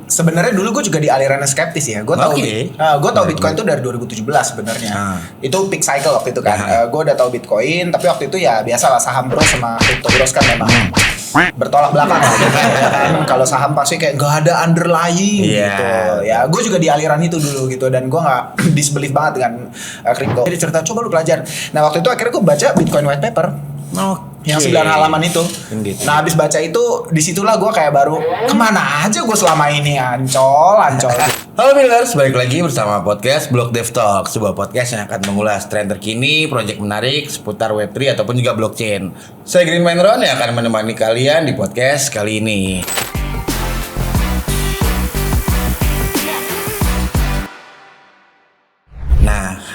Sebenarnya dulu gue juga di aliran skeptis ya. Gue tahu Bitcoin itu dari 2017 sebenarnya. Itu peak cycle waktu itu kan. Gue udah tahu Bitcoin, tapi waktu itu ya biasalah saham bros sama crypto bros kan memang bertolak belakang lah. Kan kalau saham pasti kayak gak ada underlying gitu. Ya gue juga di aliran itu dulu gitu, dan gue nggak disbelief banget dengan crypto. Jadi cerita coba lu pelajar. Nah waktu itu akhirnya gue baca Bitcoin white paper. Yang 9 halaman itu. Nah habis baca itu, disitulah gue kayak baru kemana aja gue selama ini ancol. Halo Millers, balik lagi bersama podcast Block Dev Talk, sebuah podcast yang akan mengulas tren terkini, proyek menarik seputar Web3 ataupun juga blockchain. Saya Green Man Ron yang akan menemani kalian di podcast kali ini.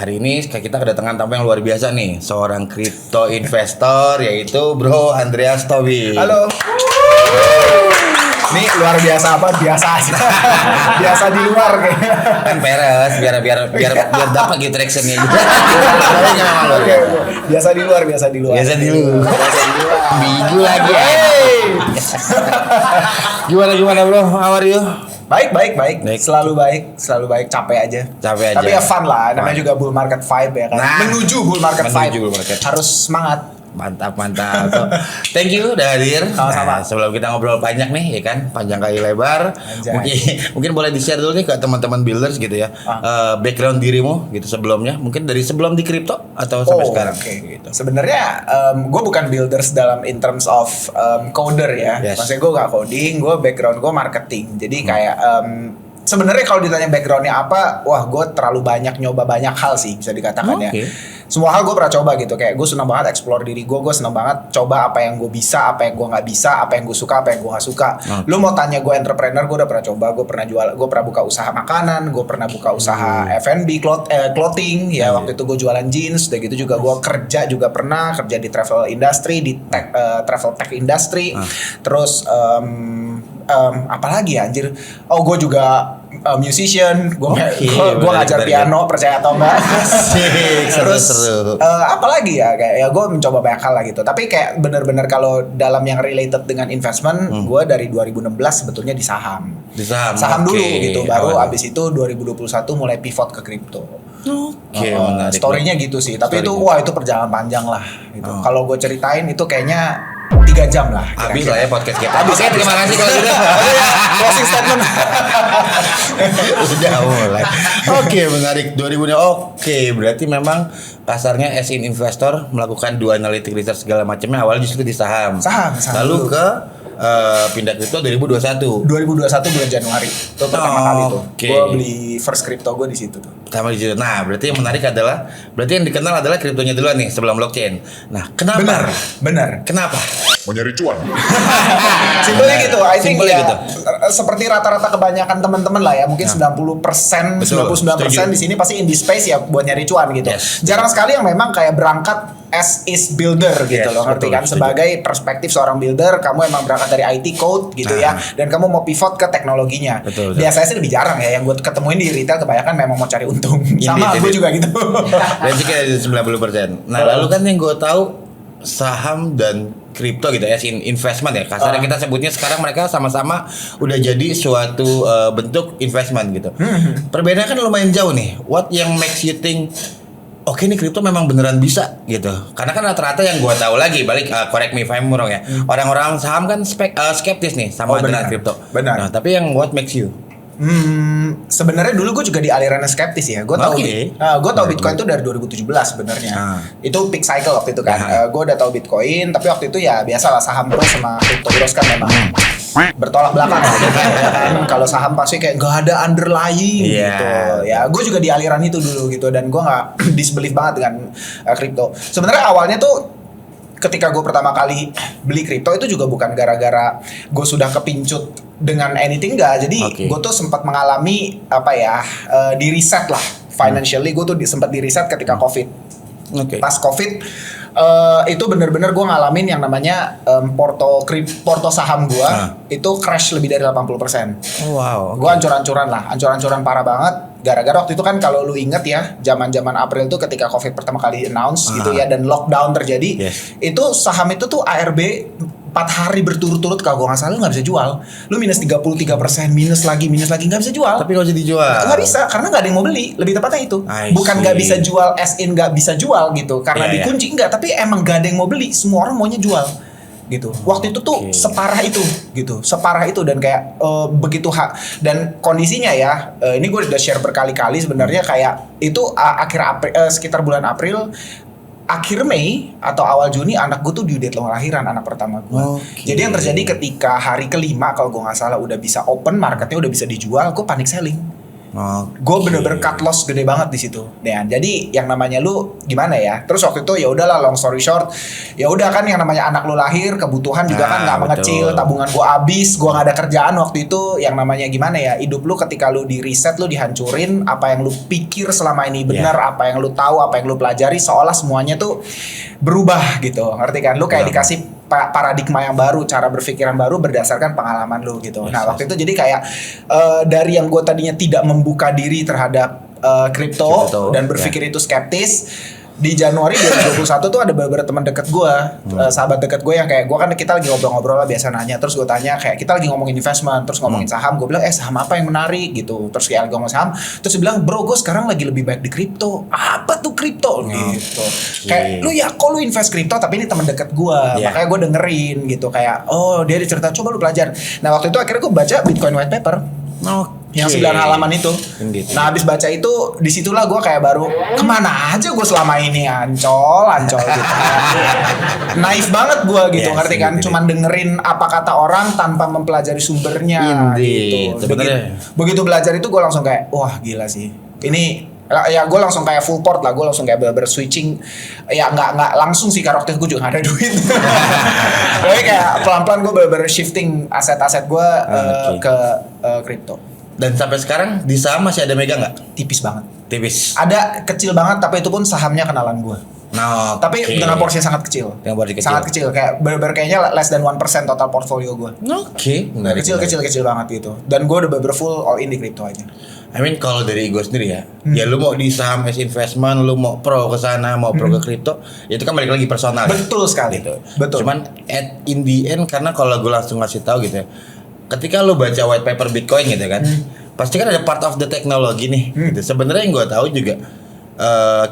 Hari ini kita kedatangan tamu yang luar biasa nih, seorang crypto investor yaitu Bro Andreas Tobing. Halo. Ini luar biasa apa? Biasa aja. Biasa di luar kayaknya. Kan peres biar dapat gitu reactionnya juga. Biasa di luar. Bigu lagi. Gimana Bro? How are you? Baik. Selalu baik. Capek aja. Tapi ya fun lah. Namanya juga bull market vibe ya kan. Menuju bull market vibe. Harus semangat. Mantap. So, thank you udah hadir. Sama-sama. Sebelum kita ngobrol banyak nih, ya kan, panjang kali lebar. Mungkin boleh di-share dulu nih ke teman-teman builders gitu ya. Background dirimu gitu sebelumnya. Mungkin dari sebelum di crypto atau sampai sekarang. Gitu. Sebenarnya gue bukan builders in terms of coder ya. Maksudnya gue gak coding, gue background gue marketing. Jadi kayak sebenarnya kalau ditanya backgroundnya apa, wah gue terlalu banyak nyoba banyak hal sih bisa dikatakan ya. Semua hal gue pernah coba gitu, kayak gue senang banget explore diri gue senang banget coba apa yang gue bisa, apa yang gue nggak bisa, apa yang gue suka, apa yang gue nggak suka. Lu mau tanya gue entrepreneur, gue udah pernah coba, gue pernah buka usaha makanan, gue pernah buka usaha F&B clothing ya. Waktu itu gue jualan jeans, udah gitu juga gue kerja di travel industry, di travel tech industry. Terus apalagi ya anjir, gue juga musician, gue ngajar piano, percaya atau enggak. Terus apalagi ya, kayak ya gue mencoba banyak hal lah gitu. Tapi kayak bener-bener kalau dalam yang related dengan investment, gue dari 2016 sebetulnya di saham dulu gitu. Baru abis itu 2021 mulai pivot ke kripto. Menarik. Story-nya gitu sih. Tapi itu perjalanan panjang lah gitu. Kalau gue ceritain itu kayaknya 3 jam lah. Habis lah ya podcast kita. Oke, terima kasih kalau sudah. Closing statement. Sudah mulai. Oke, menarik. 2000. Oke, berarti memang pasarnya as in investor melakukan dua analytic research segala macamnya awal justru di saham. Lalu dulu. Ke pindah kripto 2021 bulan Januari. Itu pertama kali tuh. Gue beli first crypto gue di situ tuh. Pertama di situ. Nah, berarti yang menarik adalah yang dikenal adalah kriptonya duluan nih sebelum blockchain. Nah, kenapa? Benar. Kenapa? Mau nyari cuan. Simpelnya gitu. I think ya, gitu. Seperti rata-rata kebanyakan teman-teman lah ya, mungkin 90%, 99% di sini pasti in this space ya buat nyari cuan gitu. Jarang sekali yang memang kayak berangkat as is builder gitu loh, ngerti kan? Sebagai perspektif seorang builder, kamu emang berangkat dari IT code gitu ya, dan kamu mau pivot ke teknologinya. Biasanya sih lebih jarang ya, yang gue ketemuin di retail kebanyakan memang mau cari untung. Sama gue juga gitu. Dan juga dari 90%. Nah, lalu kan yang gue tahu saham dan kripto gitu ya, investment ya kasarnya kita sebutnya sekarang, mereka sama-sama udah jadi suatu bentuk investment gitu. Perbedaannya kan lumayan jauh nih. What yang makes you think oke nih kripto memang beneran bisa gitu? Karena kan rata-rata yang gue tahu lagi, balik correct me if I'm wrong ya, orang-orang saham kan skeptis nih sama dengan kripto. Benar. Nah, tapi yang what makes you? Sebenarnya dulu gue juga di aliran skeptis ya. Gue tahu Bitcoin itu dari 2017 sebenarnya. Itu peak cycle waktu itu kan. Gue udah tahu Bitcoin, tapi waktu itu ya biasalah saham bros sama crypto bros kan memang bertolak belakang kan. Kalau saham pasti kayak gak ada underlying gitu. Ya, gue juga di aliran itu dulu gitu, dan gue nggak disbelief banget dengan crypto. Sebenarnya awalnya tuh ketika gue pertama kali beli kripto itu juga bukan gara-gara gue sudah kepincut dengan anything, enggak. Jadi gue tuh sempat mengalami di reset lah financially. Gue tuh sempat di reset ketika COVID. Pas COVID itu bener-bener gue ngalamin yang namanya porto saham gue itu crash lebih dari 80%. Gue ancur-ancuran parah banget. Gara-gara waktu itu kan kalau lu inget ya, zaman-zaman April tuh ketika COVID pertama kali announce gitu ya, dan lockdown terjadi, itu saham itu tuh ARB hari berturut-turut kalau gue nggak salah lu nggak bisa jual. Lu minus 33%, minus lagi nggak bisa jual. Tapi nggak bisa dijual. Nggak bisa karena nggak ada yang mau beli. Lebih tepatnya itu. Bukan nggak bisa jual as in nggak bisa jual gitu karena dikunci enggak, tapi emang nggak ada yang mau beli. Semua orang maunya jual gitu. Waktu itu tuh separah itu gitu, separah itu dan kayak begitu dan kondisinya ya, ini gue udah share berkali-kali sebenarnya kayak itu akhir April, sekitar bulan April, akhir Mei atau awal Juni anak gue tuh due date lahiran anak pertama gue. Jadi yang terjadi ketika hari kelima kalau gue nggak salah udah bisa open marketnya udah bisa dijual, gue panic selling. Gue bener-bener cut loss gede banget di situ. Dan jadi yang namanya lu gimana ya? Terus waktu itu ya udahlah, long story short, ya udah kan yang namanya anak lu lahir, kebutuhan juga kan nggak mengecil, tabungan gue habis, gue nggak ada kerjaan waktu itu. Yang namanya gimana ya? Hidup lu ketika lu di reset, lu dihancurin, apa yang lu pikir selama ini benar, apa yang lu tahu, apa yang lu pelajari, seolah semuanya tuh berubah gitu. Ngerti kan? Lu kayak dikasih paradigma yang baru, cara berpikiran baru berdasarkan pengalaman lu gitu. Nah waktu itu jadi kayak dari yang gue tadinya tidak membuka diri terhadap kripto dan berpikir itu skeptis, di Januari 2021 tuh ada beberapa teman dekat gue, sahabat dekat gue yang kayak gue kan kita lagi ngobrol-ngobrol lah biasa nanya, terus gue tanya kayak kita lagi ngomongin investment, terus ngomongin saham, gue bilang saham apa yang menarik gitu, terus kayak lagi ngomong saham, terus dia bilang bro gue sekarang lagi lebih baik di kripto. Apa tuh kripto gitu? Kayak lu ya kok lu invest kripto, tapi ini teman dekat gue, makanya gue dengerin gitu kayak oh dia cerita coba lu belajar. Nah waktu itu akhirnya gue baca Bitcoin white paper. Yang 9 halaman itu. Nah habis baca itu disitulah gue kayak baru kemana aja gue selama ini ancol gitu. Naif banget gue gitu, ngerti kan? Cuman dengerin apa kata orang tanpa mempelajari sumbernya gitu. Begitu belajar itu gue langsung kayak wah gila sih. Ini ya gue langsung kayak full port lah, gue langsung kayak bener-bener switching, ya nggak langsung sih karena waktu itu gue juga nggak ada duit. Tapi kayak pelan-pelan gue bener-bener shifting aset-aset gue ke kripto. Dan sampai sekarang di saham masih ada megang nggak? Tipis banget. Tipis. Ada kecil banget, tapi itu pun sahamnya kenalan gue. Tapi dengan porsi yang sangat kecil. Sangat kecil, kayak bener-bener kayaknya less than 1% total portfolio gue. Kecil banget gitu. Dan gue udah bener-bener full all in di kripto aja. I mean kalau dari gue sendiri ya, ya lu mau di saham as investment, lu mau pro ke sana, mau pro ke kripto, itu kan balik lagi personal. Betul sekali. Gitu. Betul. Cuman in the end, karena kalau gue langsung ngasih tahu gitu ya, ketika lu baca white paper Bitcoin gitu kan, pasti kan ada part of the teknologi nih. Gitu. Sebenarnya yang gue tahu juga,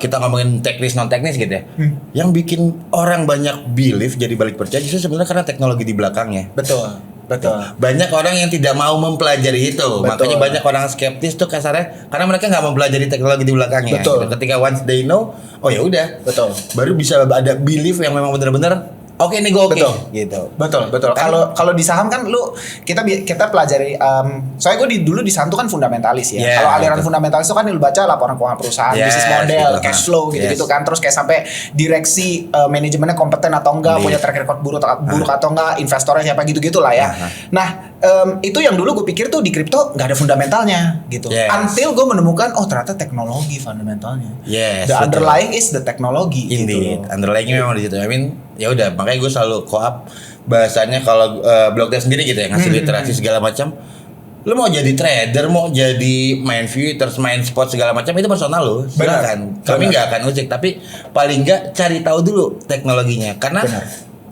kita ngomongin teknis non teknis gitu ya, yang bikin orang banyak believe jadi balik percaya justru sebenarnya karena teknologi di belakangnya. Betul. Banyak orang yang tidak mau mempelajari itu. Makanya banyak orang skeptis tuh kasarnya karena mereka nggak mempelajari teknologi di belakangnya. Gitu. Ketika once they know, oh ya udah, baru bisa ada belief yang memang benar-benar oke nih gue gitu. Betul. Kalau di saham kan lu kita pelajari, soalnya gue dulu di saham tuh kan fundamentalis ya. Kalau aliran fundamentalis itu kan lu baca laporan keuangan perusahaan, bisnis model, cash flow gitu kan. Terus kayak sampai direksi manajemennya kompeten atau enggak, punya track record buruk atau enggak, investornya siapa gitu-gitu lah ya. Nah, itu yang dulu gue pikir tuh di kripto nggak ada fundamentalnya gitu. Until gue menemukan ternyata teknologi fundamentalnya. The underlying is the technology. Indeed. Gitu. Underlyingnya memang di situ. I mean, ya udah makanya gue selalu co-op bahasanya kalau Blockdev sendiri gitu ya, ngasih literasi segala macam. Lu mau jadi trader, mau jadi main futures, main spot segala macam itu personal lu. Silakan. Kami nggak akan ujek, tapi paling nggak cari tahu dulu teknologinya karena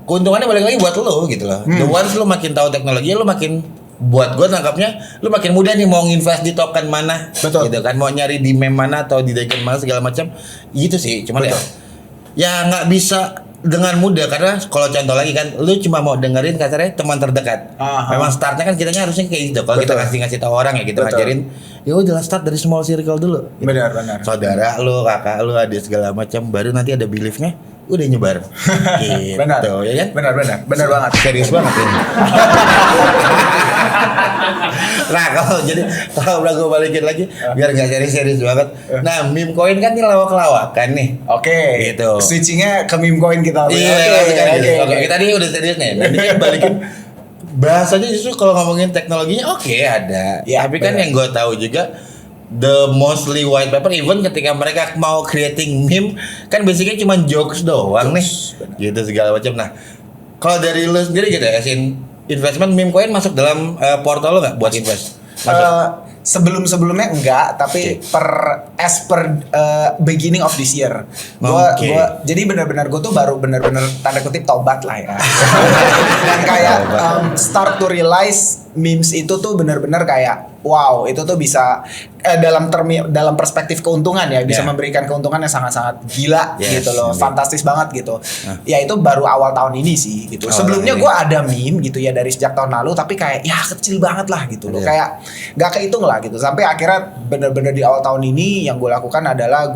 keuntungannya balik lagi buat lu gitu loh. The once lu makin tahu teknologinya, lu makin buat gue tangkapnya lu makin mudah nih mau nginvest di token mana. Gitu kan, mau nyari di meme mana atau di token mana segala macam. Gitu sih, cuman ya nggak bisa dengan mudah karena kalau contoh lagi kan lu cuma mau dengerin kasarnya teman terdekat. Memang startnya kan kitanya harusnya kayak gitu. Kalau kita ngasih tahu orang ya kita ngajarin ya udah start dari small circle dulu. Gitu. Benar. Saudara lu, kakak lu, ada segala macam, baru nanti ada beliefnya udah nyebar. Gitu. Benar ya kan? Benar banget. Serius banget ini. Nah kalau gue balikin lagi biar nggak serius banget. Nah meme coin kan ini lawak-lawakan nih. Oke. Gitu. Switchingnya ke meme coin kita. Oke. Kita ini udah serius nih. Nanti kan balikin bahasanya justru kalau ngomongin teknologinya ada. Tapi kan yang gue tahu juga the mostly white paper even ketika mereka mau creating meme kan basicnya cuma jokes doang nih. Gitu segala macam. Nah kalau dari lu sendiri gitu ya, investment meme coin masuk dalam portal lo nggak buat invest? Sebelum-sebelumnya enggak, tapi as per beginning of this year, gua jadi benar-benar gue tuh baru benar-benar tanda kutip tobat lah ya. Dan kayak start to realize memes itu tuh benar-benar kayak wow, itu tuh bisa dalam perspektif keuntungan ya, bisa memberikan keuntungan yang sangat-sangat gila gitu loh, fantastis banget gitu. Ya itu baru awal tahun ini sih gitu. Sebelumnya gue ada meme gitu ya dari sejak tahun lalu, tapi kayak ya kecil banget lah gitu loh, kayak nggak kehitung lah gitu. Sampai akhirnya bener-bener di awal tahun ini yang gue lakukan adalah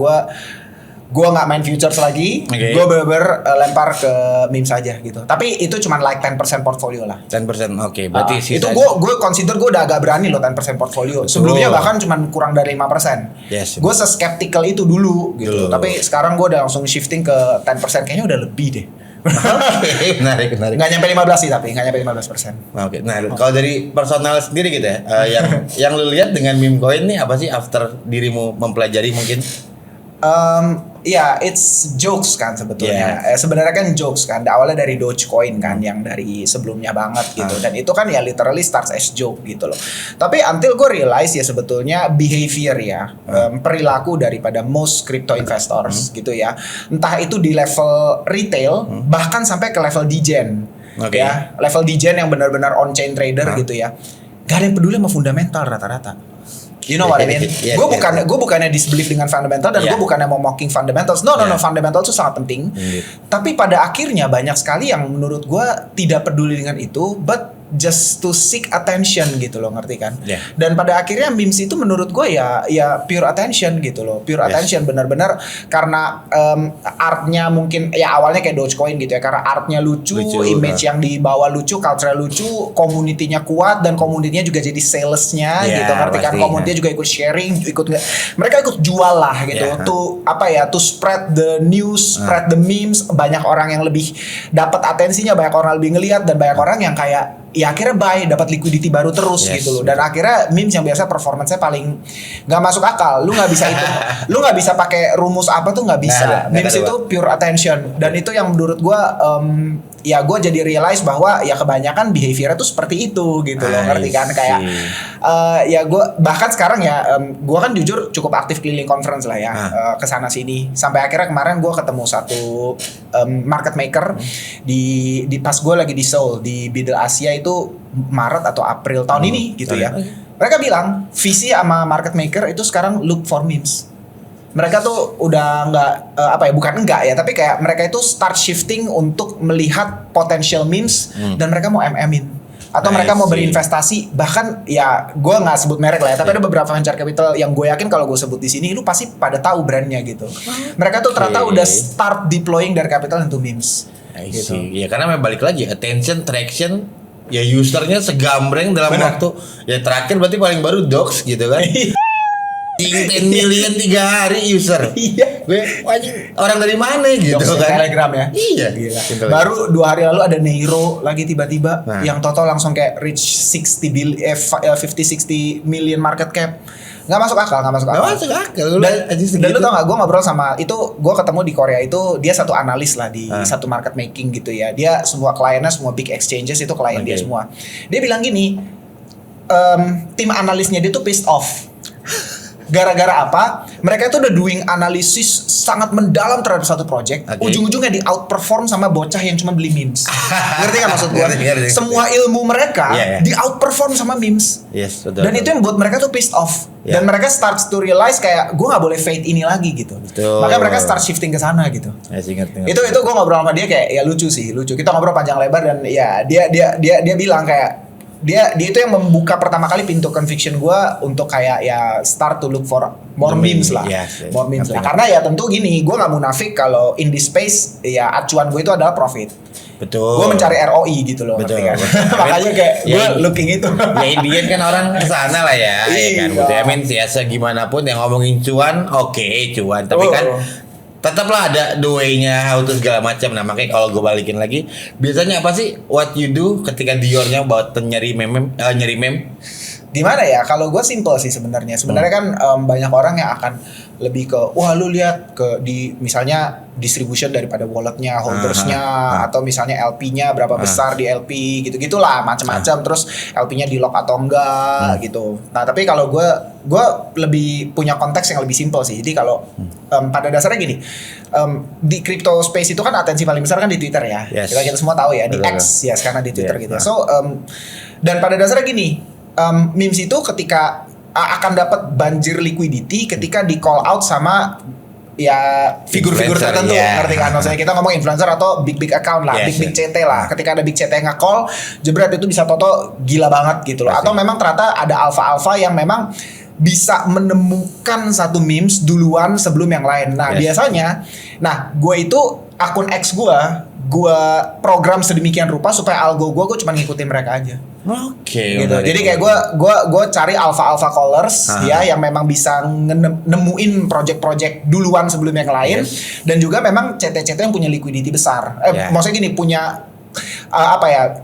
gue nggak main futures lagi, gue bener-bener lempar ke meme saja gitu. Tapi itu cuma like 10% portfolio lah. 10%, berarti itu gue consider gue udah agak berani loh 10% portfolio. Sebelumnya bahkan cuma kurang dari 5%. Gue se-skeptical itu dulu gitu. Tapi sekarang gue udah langsung shifting ke 10%, kayaknya udah lebih deh. menarik. Nggak nyampe 15 sih, tapi nggak nyampe 15%. Nah, kalau dari personal sendiri gitu ya, yang lu lihat dengan meme coin nih apa sih after dirimu mempelajari mungkin? It's jokes kan sebetulnya. Sebenarnya kan jokes kan. Awalnya dari Dogecoin kan, yang dari sebelumnya banget gitu. Dan itu kan ya literally starts as joke gitu loh. Tapi until gue realize ya sebetulnya behavior ya, perilaku daripada most crypto investors gitu ya. Entah itu di level retail, bahkan sampai ke level degen. Ya, level degen yang benar-benar on-chain trader gitu ya. Gak ada yang peduli sama fundamental rata-rata. You know what I mean? Gue bukannya disbelief dengan fundamental dan gue bukannya mau mocking fundamentals. No, fundamental itu sangat penting. Tapi pada akhirnya banyak sekali yang menurut gue tidak peduli dengan itu, but just to seek attention gitu loh, ngerti kan? Dan pada akhirnya memes itu menurut gue ya pure attention gitu loh, pure attention benar-benar karena artnya mungkin ya awalnya kayak Dogecoin gitu ya, karena artnya lucu image yang dibawa lucu, culture lucu, komunitinya kuat dan komunitinya juga jadi salesnya gitu, ngerti kan? Komunitinya juga ikut sharing, mereka ikut jual lah gitu, to spread the news, spread the memes, banyak orang yang lebih dapat atensinya, banyak orang lebih ngelihat dan banyak orang yang kayak ya akhirnya buy, dapat liquidity baru terus gitu loh. Dan akhirnya memes yang biasa performance-nya paling nggak masuk akal, lu nggak bisa itu, lu nggak bisa pakai rumus apa tuh nggak bisa. Memes itu pure attention dan itu yang menurut gue ya gue jadi realize bahwa ya kebanyakan behaviornya tuh seperti itu gitu loh, ngerti kan? Kayak ya gue bahkan sekarang ya gue kan jujur cukup aktif keliling conference lah ya, kesana sini sampai akhirnya kemarin gue ketemu satu market maker di pas gue lagi di Seoul di Middle Asia itu Maret atau April tahun ini gitu ya. Mereka bilang visi sama market maker itu sekarang look for memes. Mereka tuh udah bukan enggak ya, tapi kayak mereka itu start shifting untuk melihat potential memes dan mereka mau MM-in atau mereka mau berinvestasi. Bahkan ya gue nggak sebut merek lah ya, tapi ada beberapa venture capital yang gue yakin kalau gue sebut di sini lu pasti pada tahu brandnya gitu. Mereka tuh ternyata udah start deploying their capital into memes. Gitu. Ya karena balik lagi attention, traction, ya usernya segambreng dalam waktu ya terakhir berarti paling baru Docs gitu kan. 10 million 3 hari user. Gue orang dari mana gitu kan? Telegram ya. Iya. Gila. Baru 2 hari lalu ada Neiro lagi tiba-tiba yang total langsung kayak reach 50-60 million market cap. Nggak masuk akal. Dan lu tau gak, gue ngobrol sama itu, gue ketemu di Korea itu, dia satu analis lah di satu market making gitu ya. Dia semua kliennya, semua big exchanges itu klien dia semua. Dia bilang gini, tim analisnya dia tuh pissed off. Gara-gara apa? Mereka itu udah doing analisis sangat mendalam terhadap satu project, ujung-ujungnya di outperform sama bocah yang cuma beli memes. Ngerti kan maksud gue? Semua ilmu mereka di outperform sama memes. Dan itu yang buat mereka tuh pissed off. Dan mereka start to realize kayak gue nggak boleh fade ini lagi gitu. Makanya mereka start shifting ke sana gitu. Itu gue ngobrol sama dia kayak ya lucu. Kita ngobrol panjang lebar dan ya dia bilang kayak dia itu yang membuka pertama kali pintu conviction gue untuk kayak ya start to look for more memes lah, more memes lah. Karena ya tentu gini, gue nggak munafik kalau in this space ya acuan gue itu adalah profit. Betul. Gue mencari ROI gitu loh. Betul. Kan? Makanya kayak gue looking itu. Ya Indian kan orang kesana lah ya, ya kan. I mean ya segimanapun yang ngomongin cuan, cuan. Tapi kan tetaplah ada the way-nya, how to segala macam. Nah makanya kalau gue balikin lagi, biasanya apa sih what you do ketika Diornya buat nyari meme? Di mana ya? Kalau gue simple sih sebenarnya. Sebenarnya kan banyak orang yang akan lebih ke wah lu lihat ke di misalnya distribution daripada walletnya, holdersnya, atau misalnya LP-nya berapa besar di LP gitu-gitulah macam-macam. Terus LP-nya di lock atau enggak gitu. Nah tapi kalau gue lebih punya konteks yang lebih simple sih. Jadi kalau pada dasarnya gini, di crypto space itu kan atensi paling besar kan di Twitter ya. Yes. Kita semua tahu ya, di X ya sekarang di Twitter gitu. So dan pada dasarnya gini, memes itu ketika akan dapat banjir liquidity ketika di call out sama ya figur-figur tertentu, ngerti kan? Maksudnya kita ngomong influencer atau big account lah, big CT lah. Ketika ada big CT yang nge-call, jebret itu bisa toto gila banget gitu loh. Atau memang ternyata ada alpha yang memang bisa menemukan satu memes duluan sebelum yang lain. Nah biasanya, gue itu akun X gue program sedemikian rupa supaya algo gue cuma ngikutin mereka aja. Oke. Gitu. Jadi kayak gue cari alpha callers ya yang memang bisa nemuin project-project duluan sebelum yang lain, dan juga memang CT-CT yang punya liquidity besar. Maksudnya gini, punya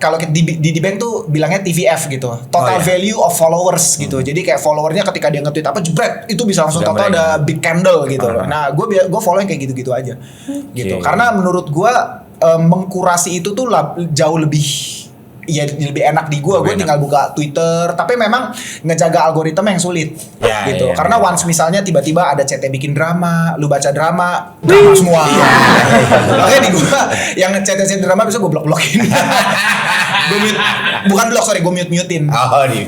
kalau di bank tuh bilangnya TVF gitu, total value of followers gitu. Jadi kayak followernya ketika dia nge-tweet apa jebret itu bisa langsung total ada big candle gitu. Nah gue follow yang kayak gitu-gitu aja gitu. Karena menurut gue mengkurasi itu tuh jauh lebih enak di gue tinggal buka Twitter, tapi memang ngejaga algoritma yang sulit gitu. Karena once misalnya tiba-tiba ada CT bikin drama, lu baca drama semua. Makanya di gue yang CT drama bisa gue blok-blokin. Gue mute-mutein.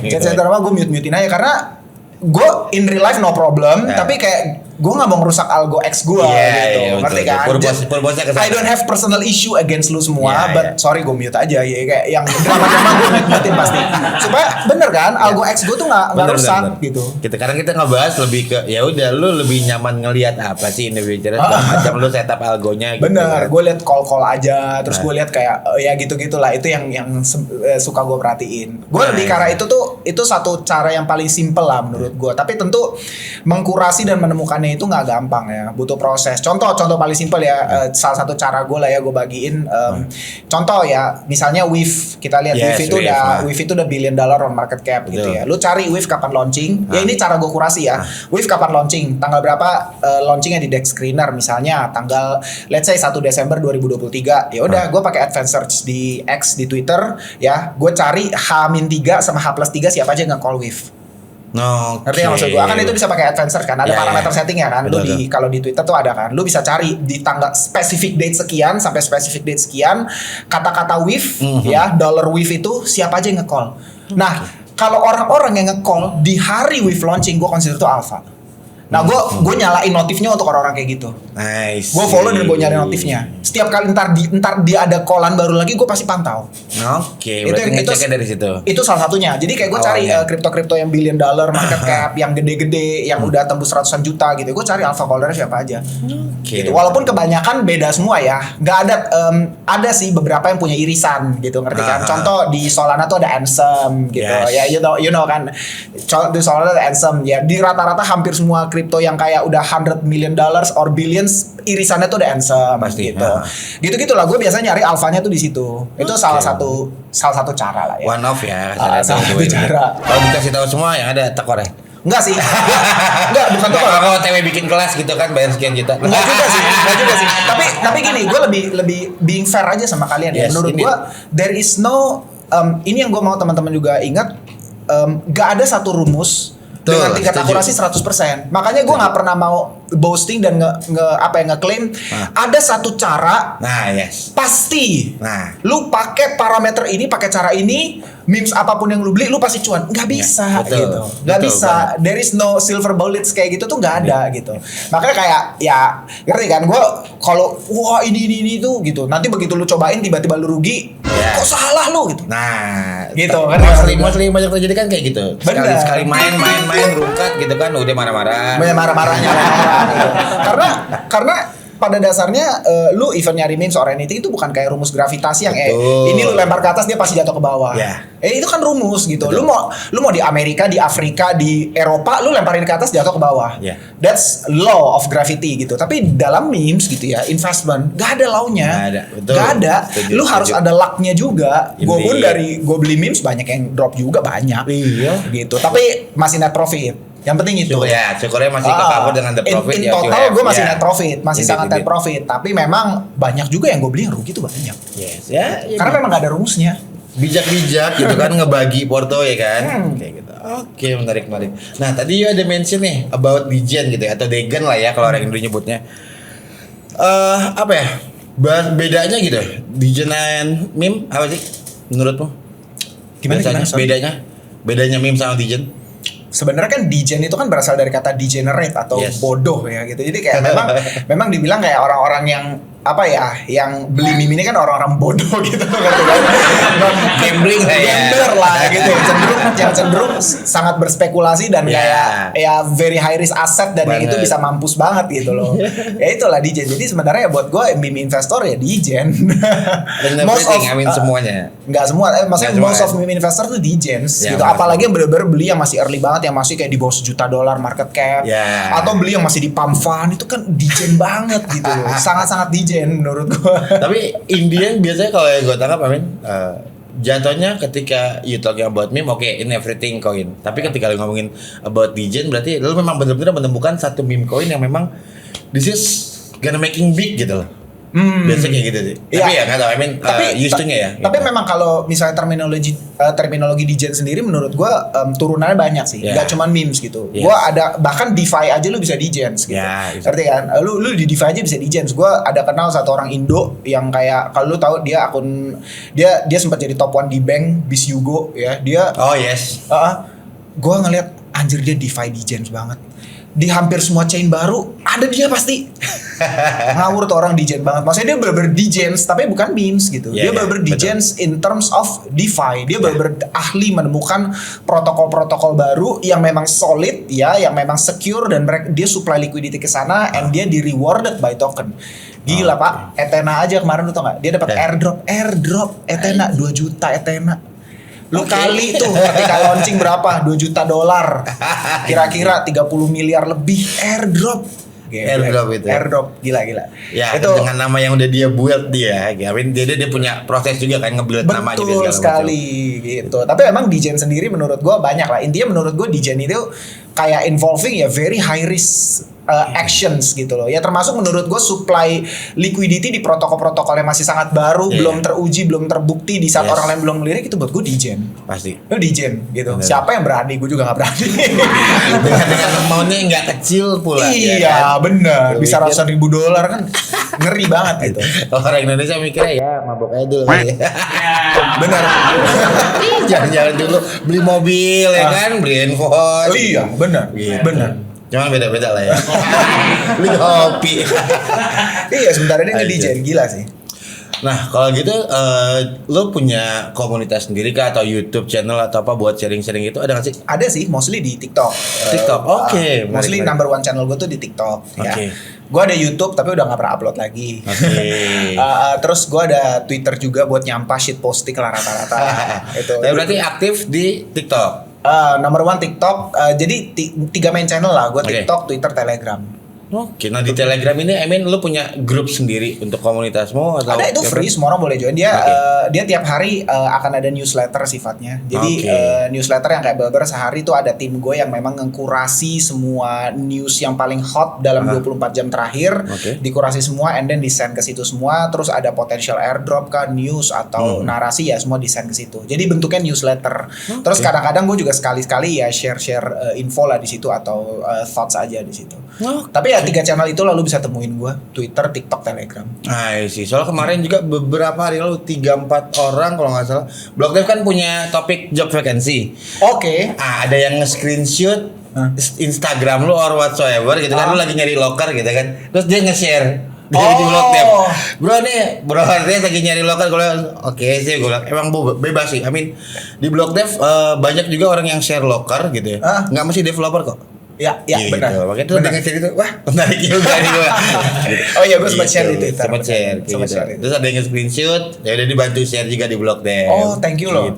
CT drama gue mute-mutein aja karena gue in real life no problem, tapi kayak gue nggak mau ngerusak algo X gue gitu, ngerti kan? I don't have personal issue against lu semua, but sorry gue mute aja ya, kayak yang drama-drama gue mute-mutein pasti, supaya bener kan algo X gue tuh nggak rusak gitu. Karena kita ngebahas lebih ke ya udah lu lebih nyaman ngelihat apa sih individual macam lu setup algonya. Gitu, bener, gue liat call aja, terus gue liat kayak ya gitu-gitulah, itu yang suka gue perhatiin. Gue lebih ke arah itu satu cara yang paling simple lah menurut gue, tapi tentu mengkurasi dan menemukannya itu nggak gampang ya, butuh proses. Contoh paling simpel ya, salah satu cara gue lah ya gue bagiin. Contoh ya, misalnya Wave, kita lihat Wave itu udah $1 billion on market cap gitu ya. Lu cari Wave kapan launching? Ya ini cara gue kurasi ya. Wave kapan launching? Tanggal berapa launchingnya di Dex Screener misalnya? Tanggal let's say 1 Desember 2023. Ya udah, gue pakai advanced search di X di Twitter ya. Gue cari H-3 sama H+3 siapa aja nge-call Wave. Ngerti yang maksud gue? Kan itu bisa pakai advanced search kan, ada parameter settingnya kan. Lu kalau di Twitter tuh ada kan, lu bisa cari di tanggal specific date sekian sampai specific date sekian kata-kata Wave ya, dollar Wave itu siapa aja yang nge-call. Nah kalau orang-orang yang nge-call di hari Wave launching, gue consider itu alpha. Nah gue nyalain notifnya untuk orang-orang kayak gitu. Nice. Gue follow dan gue nyari notifnya. Setiap kali ntar dia ada callan baru lagi, gue pasti pantau. Berarti ngeceknya dari situ. Itu salah satunya. Jadi kayak gue cari kripto-kripto yang $1 billion market cap, yang gede-gede, yang udah tembus ratusan juta gitu. Gue cari alpha caller siapa aja. Gitu. Walaupun kebanyakan beda semua ya. Gak ada sih beberapa yang punya irisan gitu, ngerti kan? Contoh di Solana tuh ada Ansem gitu. Ya you know kan. Di Solana ada Ansem ya. Di rata-rata hampir semua kripto yang kayak udah $100 million or billions, irisannya tuh ada Ansem gitu. Gitu-gitulah, gue biasanya nyari alfanya tuh di situ. Itu salah satu cara lah ya. One off ya. Salah satu cara. Kalau dikasih tahu semua yang ada tekor ya. Enggak sih. Enggak, bukan tekor. Kalau TW bikin kelas gitu kan bayar sekian juta. Enggak juga sih. Tapi gini, gue lebih being fair aja sama kalian ya. Menurut gue there is no ini yang gue mau teman-teman juga ingat, gak ada satu rumus dengan tingkat akurasi 100%. Makanya gue nggak pernah mau boasting dan ngeklaim ada satu cara. Pasti. Lu pakai parameter ini, pakai cara ini, memes apapun yang lu beli, lu pasti cuan. Nggak bisa gitu. Nggak bisa. There is no silver bullets kayak gitu tuh nggak ada gitu. Makanya kayak ya ngerti kan? Gue kalau wah ini itu gitu. Nanti begitu lu cobain tiba-tiba lu rugi. Kok salah lu gitu. Gitu kan. Mostly banyak terjadi kan kayak gitu. Sekali main rungkat gitu kan udah marah-marah. Marah-marahnya. Karena pada dasarnya lu even nyari memes or anything itu bukan kayak rumus gravitasi yang ini lu lempar ke atas dia pasti jatuh ke bawah. Itu kan rumus gitu. Lu mau di Amerika, di Afrika, di Eropa, lu lemparin ke atas jatuh ke bawah. That's law of gravity gitu. Tapi dalam memes gitu ya, investment gak ada law-nya. Gak ada. Lu harus ada luck-nya juga. Gue pun gue beli memes banyak yang drop juga banyak. Gitu. Tapi masih net profit. Yang penting itu. Syukurnya masih ke cover dengan the profit. In ya, total gue masih net profit, masih Indeed, sangat net profit. Tapi memang banyak juga yang gue beli yang rugi tuh banyak. Yes, ya. Karena memang gak ada rumusnya. Bijak-bijak gitu kan ngebagi porto ya kan. Kayak gitu. Oke, menarik. Nah, tadi ada mention nih about Degen gitu ya atau Degen lah ya kalau orang Indo nyebutnya. Apa ya? Bedanya gitu. Degen and meme apa sih menurutmu? Gimana? Bedanya meme sama Degen? Sebenarnya kan degen itu kan berasal dari kata degenerate atau bodoh ya gitu. Jadi kayak memang dibilang kayak orang-orang yang apa ya, yang beli meme ini kan orang-orang bodoh gitu kan. Gambling lah gitu. Yang cenderung sangat berspekulasi dan kayak ya very high risk asset dan yang itu bisa mampus banget gitu loh. Ya itulah degen. Jadi sebenarnya buat gue meme investor ya degen. Semuanya. Enggak semua, maksudnya most of meme investor tuh degens gitu. Apalagi yang bener-bener beli yang masih early banget, yang masih kayak di bawah $1 juta market cap, atau beli yang masih di pump fund, itu kan degen banget gitu loh. Sangat-sangat degen menurut gua. Tapi Indian biasanya kalau yang gue tangkap jatuhnya ketika you talking about meme, in everything coin. Tapi ketika lu ngomongin about degen, berarti lu memang benar-benar menemukan satu meme coin yang memang this is gonna making big gitu loh. Biasanya kayak gitu sih. Tapi ya nggak tahu. Use-nya ya. Tapi memang kalau misalnya terminologi degen sendiri menurut gua turunannya banyak sih. Gak cuma memes gitu. Gua ada bahkan DeFi aja lu bisa degens gitu. Ngerti kan? Lu di DeFi aja bisa degens. Gua ada kenal satu orang Indo yang kayak kalau lu tahu dia akun dia sempat jadi top 1 di bank Bis Yugo ya. Dia gua ngeliat anjir dia DeFi degens banget. Di hampir semua chain baru ada dia pasti. Ngawur tuh orang degen banget. Maksudnya dia bener-bener degens tapi bukan memes gitu. Dia bener-bener degens in terms of DeFi. Dia bener-bener ahli menemukan protokol-protokol baru yang memang solid ya, yang memang secure dan dia supply liquidity ke sana and dia di rewarded by token. Gila Pak, Ethena aja kemarin lu tau gak? Dia dapat airdrop Ethena 2 juta Ethena. Lu kali tuh ketika launching berapa? $2 juta. Kira-kira 30 miliar lebih airdrop. Airdrop gila. Ya, itu dengan nama yang udah dia build dia punya proses juga kan nge-build nama juga. Betul sekali gitu. Tapi emang degen sendiri menurut gua banyak lah. Intinya menurut gua degen itu kayak involving ya very high risk actions gitu loh. Ya termasuk menurut gue supply liquidity di protokol-protokol yang masih sangat baru, belum teruji, belum terbukti di saat orang lain belum melirik, itu buat gue degen. Pasti. Itu degen gitu. Bener. Siapa yang berani? Gue juga gak berani. dengan amountnya nggak kecil pula. Iya bener. Bisa ratusan ribu dolar kan ngeri banget gitu. Orang Indonesia mikirnya ya mabok aja dulu. Bener. Jangan dulu beli mobil ya kan, beli handphone. Iya bener. Bener. Cuma beda-beda lah ya. Beli kopi. Iya sebentar ini nge-DJ gila sih. Nah kalau gitu lo punya komunitas sendiri kah atau YouTube channel atau apa buat sharing-sharing itu ada nggak sih? Ada sih, mostly di TikTok. Oke. Mostly number one channel gue tuh di TikTok. Ya. Gue ada YouTube tapi udah nggak pernah upload lagi. Terus gue ada Twitter juga buat nyampah shit posting lah rata-rata. Itu. Tapi berarti aktif di TikTok. Number one TikTok. Jadi 3 main channel lah. Gue TikTok, Twitter, Telegram. Oke, nah di Telegram ini, lu punya grup sendiri untuk komunitasmu atau? Ada, itu free, semua orang boleh join. Dia dia tiap hari akan ada newsletter sifatnya. Jadi newsletter yang kayak bener sehari itu ada tim gue yang memang ngkurasi semua news yang paling hot dalam 24 jam terakhir. Dikurasi semua and then di-send ke situ semua. Terus ada potential airdrop kan, news atau narasi ya semua di-send ke situ. Jadi bentuknya newsletter. Terus kadang-kadang gue juga sekali-sekali ya share info lah di situ atau thoughts aja di situ. Tapi ya 3 channel itu lalu bisa temuin gue, Twitter, TikTok, Telegram. Sih. Soal kemarin juga beberapa hari lalu 3-4 orang kalau nggak salah, BlockDev kan punya topik job vacancy. Ada yang nge-screenshot Instagram lu or whatsoever gitu kan, lu lagi nyari loker gitu kan, terus dia nge-share. Di BlockDev. Bro artinya lagi nyari loker. Sih gue bilang emang bebas sih. Di BlockDev banyak juga orang yang share loker gitu ya. Nggak mesti developer kok. Ya gitu. Benar. Makanya tuh dengan cerita itu, wah menarik juga nih gue. Oh iya, gue sempat share di Twitter. Sempat share. Terus ada yang screenshot, ya udah dibantu share juga di BlockDev. Oh, thank you loh.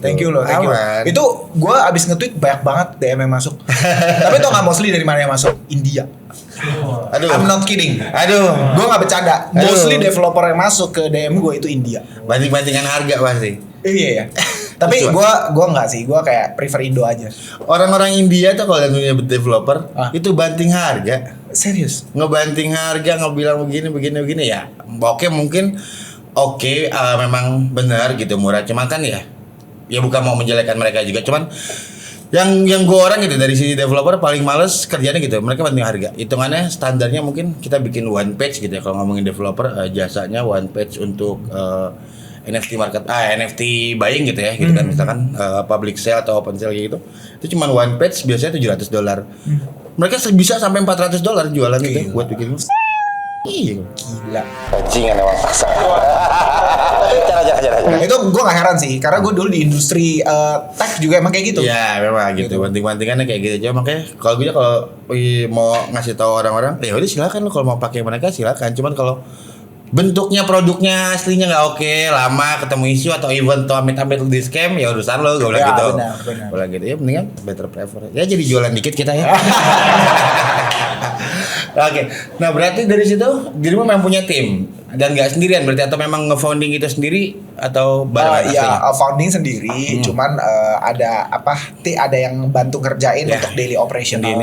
Itu gue abis nge-tweet banyak banget DM yang masuk. Tapi tau nggak mostly dari mana yang masuk? India. I'm not kidding. Gue nggak bercanda. Mostly developer yang masuk ke DM gue itu India. Banding-bandingan harga pasti. Iya ya. Tapi gue nggak sih, gue kayak prefer Indo aja. Orang-orang India tuh kalau yang punya developer itu banting harga. Serius? Ngebanting harga, ngebilang begini ya. Oke mungkin memang benar gitu murah. Cuman kan ya bukan mau menjelekkan mereka juga. Cuman yang gue orang gitu dari sisi developer paling males kerjanya gitu, mereka banting harga. Hitungannya standarnya mungkin kita bikin one page gitu ya kalau ngomongin developer, jasanya one page untuk NFT NFT buying gitu ya, gitu kan misalkan public sale atau open sale gitu. Itu cuma one page biasanya $700. Mereka bisa sampai $400 jualan gitu buat bikin. Iya, gila. Bajingan emang paksa. Jangan. Itu gue gak heran sih, karena gue dulu di industri tech juga emang kayak gitu. Ya memang gitu. Banting-bantingannya kayak gitu aja. Makanya kalau gue kalau mau ngasih tahu orang-orang, ya udah silakan lo kalau mau pakai mereka silakan. Cuman kalau bentuknya produknya aslinya nggak oke, lama ketemu isu atau event atau amit-amit di scam, ya urusan lo, gue bilang gitu. Benar. Gue bilang gitu ya, mendingan better prefer. Ya jadi jualan dikit kita ya. Oke, nah berarti dari situ dirimu memang punya tim dan nggak sendirian berarti, atau memang nge-founding itu sendiri atau bareng ya founding sendiri, cuman ada yang bantu ngerjain untuk daily operational.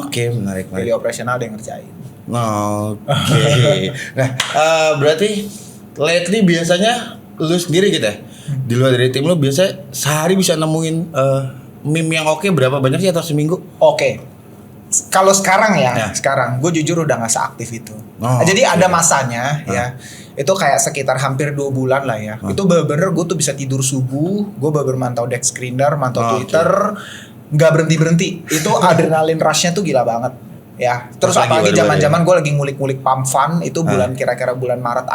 Oke, menarik. Daily operational ada yang ngerjain. Oke. Nah, berarti lately biasanya lu sendiri gitu ya? Di luar dari tim lu biasa sehari bisa nemuin meme yang oke berapa banyak sih atau seminggu? Oke. Kalau sekarang sekarang gue jujur udah nggak seaktif itu. Jadi ada masanya ya, itu kayak sekitar hampir 2 bulan lah ya. Itu bener-bener gue tuh bisa tidur subuh, gue bener mantau deck screener, mantau Twitter, nggak berhenti. Itu adrenalin rushnya tuh gila banget. Ya, terus apalagi zaman-zaman gue lagi ngulik-ngulik pump fund itu bulan kira-kira bulan Maret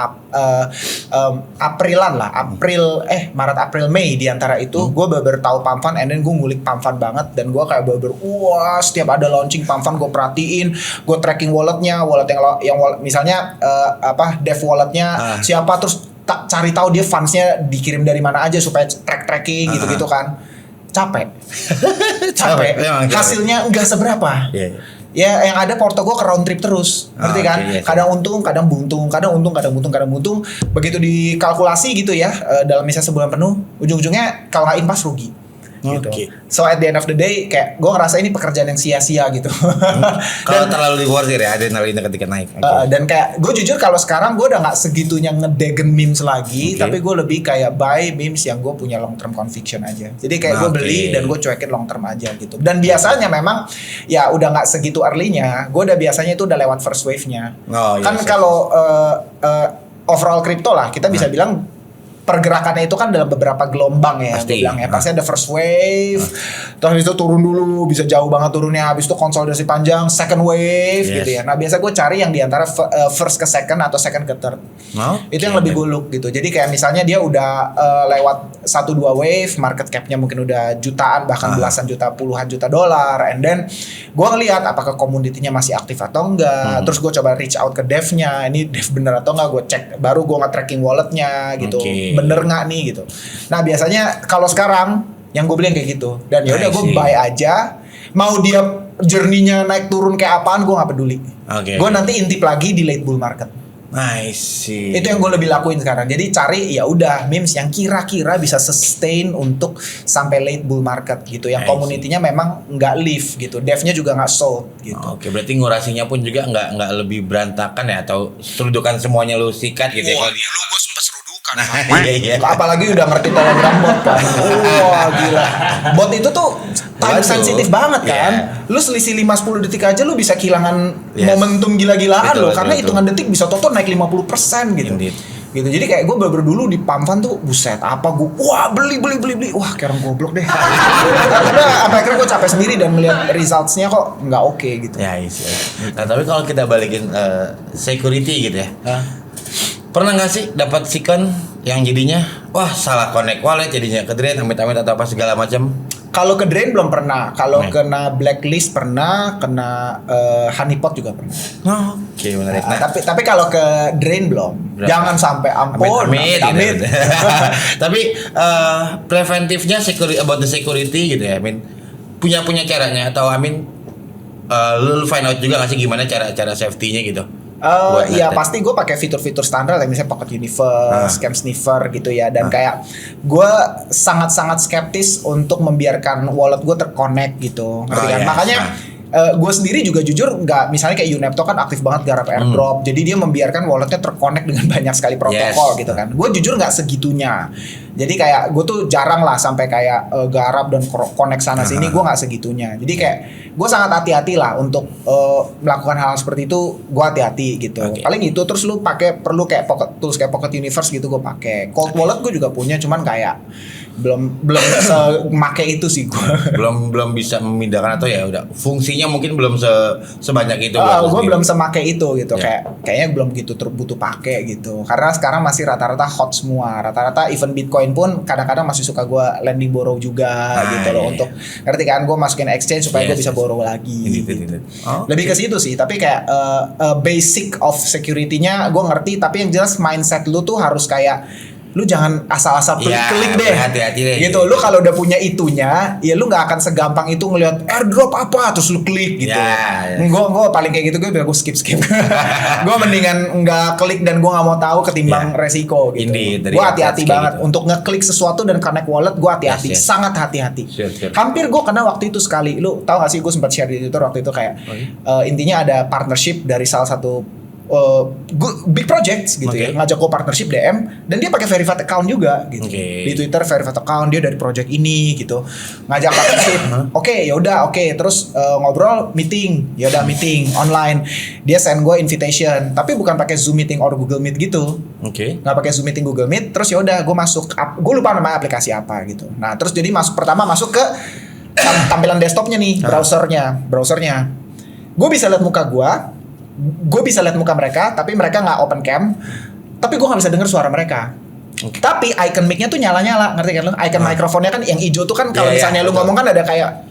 Maret April Mei di antara itu gue bener tahu pump fund, and then gue ngulik pump fund banget, dan gue kayak bener wah setiap ada launching pump fund gue perhatiin, gue tracking wallet yang wallet, misalnya dev walletnya siapa, terus cari tahu dia fundsnya dikirim dari mana aja supaya tracking gitu kan. Capek. Hasilnya enggak seberapa. Ya yang ada porto gue ke round trip terus, ngerti kan? Kadang untung, kadang buntung, kadang buntung. Begitu dikalkulasi gitu ya, dalam misalnya sebulan penuh, ujung-ujungnya kalau nggak impas rugi. Gitu. So at the end of the day kayak gue ngerasa ini pekerjaan yang sia-sia gitu. Kalau terlalu diwortir ya adrenalinnya ketika naik. Dan kayak gue jujur kalau sekarang gue udah nggak segitunya ngedegen memes lagi, tapi gue lebih kayak buy memes yang gue punya long term conviction aja. Jadi kayak gue beli dan gue cuekin long term aja gitu. Dan biasanya memang ya udah nggak segitu early-nya, gue udah biasanya itu udah lewat first wave-nya. Kalau overall crypto lah kita bisa bilang pergerakannya itu kan dalam beberapa gelombang ya, gue bilang ya. Pasti ada first wave, terus itu turun dulu, bisa jauh banget turunnya, habis itu konsolidasi panjang, second wave gitu ya. Nah biasa gue cari yang diantara first ke second atau second ke third. Itu yang lebih gue look gitu. Jadi kayak misalnya dia udah lewat 1-2 wave, market cap-nya mungkin udah jutaan, bahkan belasan juta, puluhan juta dolar, and then gue ngelihat apakah community-nya masih aktif atau enggak. Terus gue coba reach out ke dev-nya, ini dev bener atau enggak, gue cek, baru gue nge-tracking wallet-nya gitu. Bener nggak nih gitu. Nah biasanya kalau sekarang yang gue beli yang kayak gitu, dan ya udah gue buy aja, mau dia journey-nya naik turun kayak apaan gue nggak peduli. Gue nanti intip lagi di late bull market. Itu yang gue lebih lakuin sekarang. Jadi cari ya udah memes yang kira-kira bisa sustain untuk sampai late bull market gitu, yang community-nya memang nggak live gitu, devnya juga nggak sold gitu. Berarti ngurasinya pun juga nggak lebih berantakan ya, atau serudukan semuanya lu sikat gitu ya. Lu gue sempet serudukan. Apalagi udah ngerti Telegram bot kan. Wah gila. Bot itu tuh time sensitif banget kan. Lu selisih 5-10 detik aja lu bisa kehilangan momentum gila-gilaan lo, karena hitungan detik bisa toto naik 50% gitu. Gitu. Jadi kayak gue baru dulu di pump-an tuh buset apa gue beli wah kayak orang goblok deh. Karena akhirnya gue capek sendiri dan melihat results-nya kok nggak oke gitu. Nah tapi kalau kita balikin security gitu ya. Pernah nggak sih dapat sikon yang jadinya wah salah connect wallet jadinya ke drain amit-amit atau apa segala macam? Kalau ke drain belum pernah. Kalau kena blacklist pernah, kena honeypot juga pernah. Menarik. Tapi kalau ke drain belum. Berapa? Jangan sampai ampun. Amit. Tapi preventifnya about the security gitu ya. Punya caranya atau lu find out juga nggak sih gimana cara safety-nya gitu? Iya pasti gue pakai fitur-fitur standar kayak misalnya Pocket Universe, Scam Sniffer gitu ya. Dan kayak gue sangat-sangat skeptis untuk membiarkan wallet gue terconnect gitu. Ngerti kan? Makanya gue sendiri juga jujur nggak, misalnya kayak Unepto kan aktif banget garap airdrop, jadi dia membiarkan walletnya terconnect dengan banyak sekali protokol gitu kan. Gue jujur nggak segitunya, jadi kayak gue tuh jarang lah sampai kayak garap dan connect sana sini, gue nggak segitunya. Jadi kayak gue sangat hati-hati lah untuk melakukan hal seperti itu, gue hati-hati gitu. Paling itu, terus lu perlu kayak tools kayak Pocket Universe gitu gue pakai. Cold wallet gue juga punya, cuman kayak belum semake itu sih gue. belum bisa memindahkan, atau ya udah fungsinya mungkin belum sebanyak itu. Gue belum semake itu gitu. Kayaknya belum gitu butuh pakai gitu. Karena sekarang masih rata-rata hot semua. Rata-rata even Bitcoin pun kadang-kadang masih suka gue lending borrow juga gitu loh. Untuk ngerti kan, gue masukin exchange supaya gue bisa borrow lagi gitu. Lebih ke situ sih. Tapi kayak basic of security-nya gue ngerti, tapi yang jelas mindset lu tuh harus kayak lu jangan asal-asal klik deh. Hati-hati deh. Gitu. Lu kalau udah punya itunya, ya lu nggak akan segampang itu ngelihat airdrop apa terus lu klik gitu. Gue paling kayak gitu, gue skip. Gue mendingan nggak klik dan gue nggak mau tahu ketimbang resiko gitu. Gue hati-hati banget untuk ngeklik sesuatu dan connect wallet. Gue hati-hati, sangat hati-hati. Hampir gue kena waktu itu sekali. Lu tahu gak sih, gue sempat share di Twitter waktu itu kayak intinya ada partnership dari salah satu big projects gitu ya, ngajak gue partnership DM, dan dia pakai verified account juga gitu. Di Twitter verified account, dia dari project ini gitu, ngajak partnership. Yaudah, terus ngobrol, meeting online. Dia send gue invitation, tapi bukan pakai Zoom meeting or Google Meet gitu. Nggak pakai Zoom meeting Google Meet. Terus yaudah gue masuk, gue lupa nama aplikasi apa gitu. Nah terus jadi pertama masuk ke tampilan desktopnya nih, browsernya. Gue bisa lihat muka gue bisa lihat muka mereka, tapi mereka nggak open cam, tapi gue nggak bisa dengar suara mereka. Tapi icon mic-nya tuh nyala-nyala, ngerti kan lo? Icon mikrofonnya kan yang hijau tuh kan, kalau misalnya lu ngomong kan ada kayak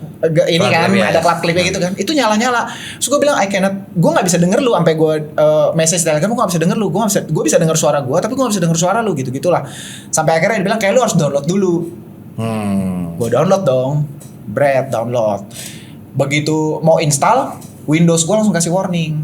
ini kan, ada klip-klipnya gitu kan, itu nyala-nyala. Terus gue bilang gue nggak bisa denger lu, sampai gue message Telegram, gue nggak bisa denger lu, gue bisa denger suara gue, tapi gue nggak bisa denger suara lu, gitu-gitulah. Sampai akhirnya dia bilang kayak lu harus download dulu. Gue download dong, download. Begitu mau install, Windows gue langsung kasih warning.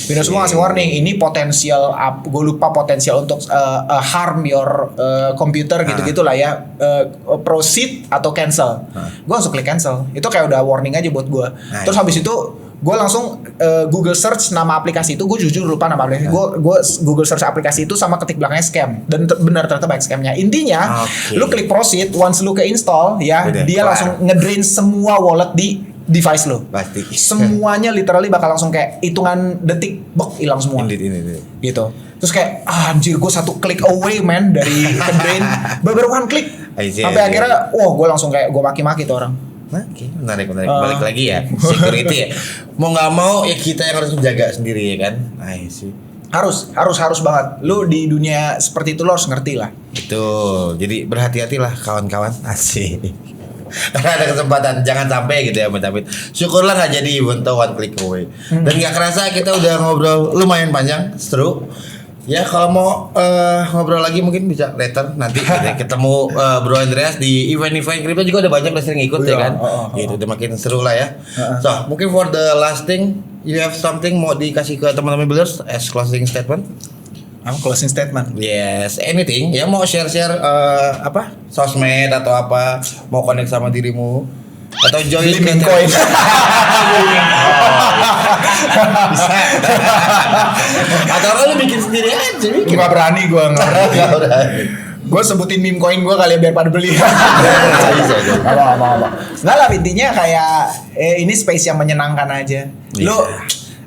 Windows gue ngasih warning, ini potensial, gue lupa potensial untuk harm your computer gitu-gitu lah ya. Proceed atau cancel. Gue langsung klik cancel. Itu kayak udah warning aja buat gue. Terus habis itu gue langsung Google search nama aplikasi itu. Gue jujur lupa nama aplikasi. Gue Google search aplikasi itu sama ketik belakangnya scam, dan benar ternyata banyak scamnya. Intinya lu klik proceed, once lu ke install ya, dia langsung ngedrain semua wallet di device lo. Pasti. Semuanya literally bakal langsung kayak hitungan detik, hilang semua. Gitu. Terus kayak anjir, gue satu klik away man dari kedrain. Baru one klik. Sampai akhirnya gue langsung kayak gue maki-maki tuh orang. Menarik. Balik lagi ya, security ya. Mau nggak mau ya kita yang harus menjaga sendiri ya kan. Harus banget. Lu di dunia seperti itu lo harus ngerti lah. Betul. Jadi berhati-hatilah kawan-kawan. Asik. Karena ada kesempatan, jangan sampai gitu ya David. Syukurlah nggak jadi event one click away. Dan nggak kerasa kita udah ngobrol lumayan panjang, seru. Ya kalau mau ngobrol lagi mungkin bisa later nanti kita ketemu Bro Andreas di event-event kripto juga ada banyak yang sering ikut ya kan. Gitu udah makin seru lah ya. So mungkin for the last thing, you have something mau dikasih ke teman-teman builders as closing statement? Closing statement. Yes, anything. Ya mau share-share sosmed atau apa, mau connect sama dirimu atau join Bitcoin. Bisa. Atau lu bikin sendiri aja. Gak berani gue gue sebutin meme coin gue kali ya biar pada beli. Apa. Nggak lah, intinya kayak ini space yang menyenangkan aja.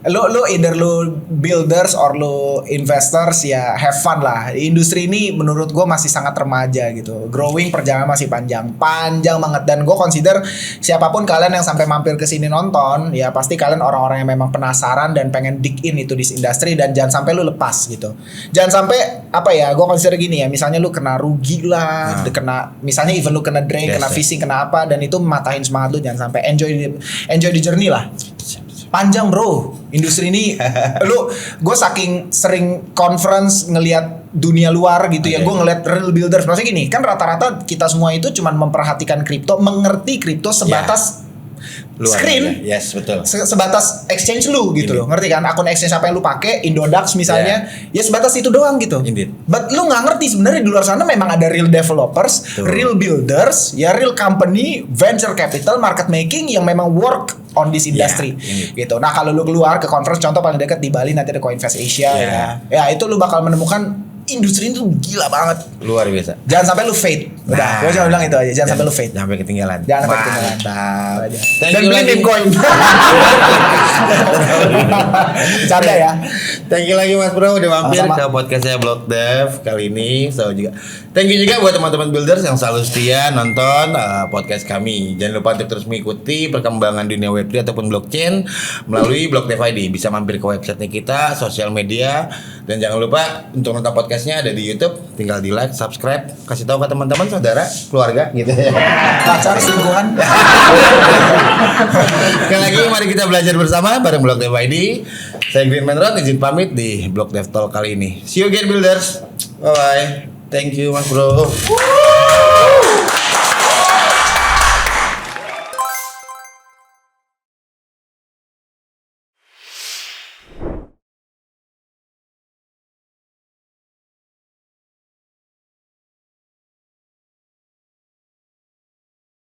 Lu either lu builders or lu investors, ya have fun lah. Industri ini menurut gue masih sangat remaja gitu. Growing, perjalanan masih panjang banget. Dan gue consider siapapun kalian yang sampai mampir ke sini nonton, ya pasti kalian orang-orang yang memang penasaran dan pengen dig in itu di industri, dan jangan sampai lu lepas gitu. Jangan sampai gue consider gini ya, misalnya lu kena rugi lah, misalnya even lu kena drain, kena phishing, kena apa, dan itu matahin semangat lu. Jangan sampai enjoy the journey lah. Panjang bro, industri ini. Gue saking sering conference ngelihat dunia luar gitu ya, gue ngeliat real builders. Maksudnya gini, kan rata-rata kita semua itu cuma memperhatikan kripto, mengerti kripto sebatas screen. Yes, betul. Sebatas exchange lu gitu loh, ngerti kan? Akun exchange apa yang lu pakai, Indodax misalnya, ya sebatas itu doang gitu. Indeed. But lu nggak ngerti sebenarnya di luar sana memang ada real developers, real builders, ya real company, venture capital, market making yang memang work on this industry gitu. Nah kalau lu keluar ke conference, contoh paling dekat di Bali nanti ada Coinvest Asia ya itu lu bakal menemukan industri itu gila banget, luar biasa. Jangan sampai lu fade. Udah, gue cuma bilang itu aja. Jangan sampai lu fade. Jangan sampai ketinggalan. Jangan sampai ketinggalan. Mantap. Dan beli Bitcoin. Bercanda ya. Thank you lagi Mas Bro udah mampir Sama-sama. ke podcastnya Block Dev kali ini. So juga thank you juga buat teman-teman builders yang selalu setia nonton podcast kami. Jangan lupa untuk terus mengikuti perkembangan dunia Web3 ataupun blockchain melalui Block Dev ID. Bisa mampir ke website kita, sosial media, dan jangan lupa untuk nonton podcastnya ada di YouTube. Tinggal di like, subscribe, kasih tahu ke teman-teman, saudara, keluarga gitu ya. Pacar, selingkuhan. Sekali lagi mari kita belajar bersama bareng Block Dev ID. Saya Green Man Ron izin pamit di Block Dev Talk kali ini. See you again builders. Bye bye. Thank you Mas Bro.